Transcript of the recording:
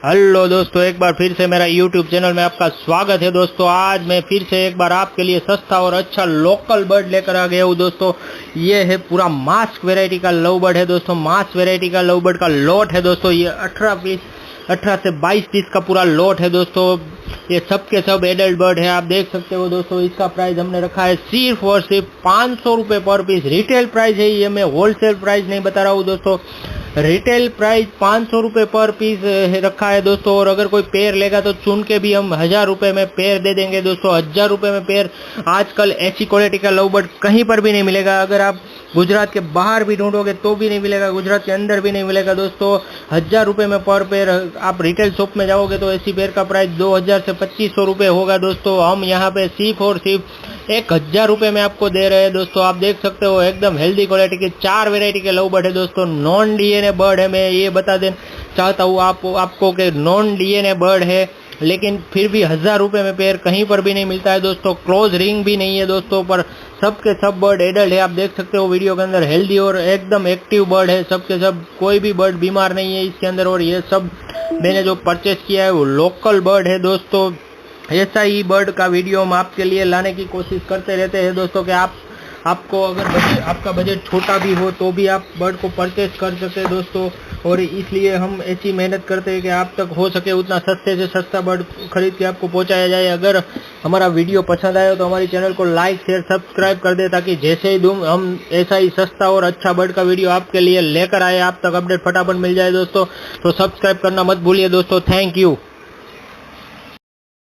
Hello दोस्तों, एक बार फिर से मेरा यूट्यूब चैनल में आपका स्वागत है। दोस्तों आज मैं फिर से एक बार आपके लिए सस्ता और अच्छा लोकल बर्ड लेकर आ गया हूँ। दोस्तों ये है पूरा मास्क वैरायटी का लव बर्ड है। दोस्तों मास्क वैरायटी का लव बर्ड का लॉट है। दोस्तों ये 18 से 22 पीस का पूरा लॉट है। दोस्तों ये सब के सब एडल्ट बर्ड है, आप देख सकते हो। दोस्तों इसका प्राइस हमने रखा है सिर्फ और सिर्फ 500 रुपये पर पीस। रिटेल प्राइस है ये, मैं होलसेल प्राइस नहीं बता रहा हूँ। दोस्तों रिटेल प्राइस 500 रुपये पर पीस रखा है दोस्तों। और अगर कोई पेयर लेगा तो चुन के भी हम 1000 रुपये में पेयर दे देंगे। दोस्तों 1000 रुपये में पेयर आजकल ऐसी क्वालिटी का लव बर्ड कहीं पर भी नहीं मिलेगा। अगर आप गुजरात के बाहर भी ढूंढोगे तो भी नहीं मिलेगा, गुजरात के अंदर भी नहीं मिलेगा। दोस्तों 1000 रुपये में पर पेयर, आप रिटेल शॉप में जाओगे तो ऐसी पेयर का प्राइस 2000 से 2500 रुपये होगा। दोस्तों हम यहाँ पे सिर्फ और सिर्फ 1000 रुपये में आपको दे रहे हैं। दोस्तों आप देख सकते हो एकदम हेल्दी क्वालिटी के 4 वेरायटी के लव बर्ड है। दोस्तों नॉन डीएनए बर्ड है, मैं ये बता देना चाहता हूँ आपको कि नॉन डीएनए बर्ड है, लेकिन फिर भी 1000 रुपये में पेयर कहीं पर भी नहीं मिलता है। दोस्तों क्लोज रिंग भी नहीं है दोस्तों, पर सब के सब बर्ड एडल्ट है। आप देख सकते हो वीडियो के अंदर हेल्दी और एकदम एक्टिव बर्ड है। सब के सब कोई भी बर्ड बीमार नहीं है इसके अंदर। और ये सब मैंने जो परचेस किया है वो लोकल बर्ड है। दोस्तों ऐसा ही बर्ड का वीडियो हम आपके लिए लाने की कोशिश करते रहते हैं दोस्तों, कि आपको अगर आपका बजट छोटा भी हो तो भी आप बर्ड को परचेज कर सके दोस्तों। और इसलिए हम ऐसी मेहनत करते हैं कि आप तक हो सके उतना सस्ते से सस्ता बर्ड खरीद के आपको पहुंचाया जाए। अगर हमारा वीडियो पसंद आया तो हमारी चैनल को लाइक शेयर सब्सक्राइब कर दे, ताकि जैसे ही हम ऐसा ही सस्ता और अच्छा बर्ड का वीडियो आपके लिए लेकर आए, आप तक अपडेट फटाफट मिल जाए दोस्तों। तो सब्सक्राइब करना मत भूलिए दोस्तों। Thank you.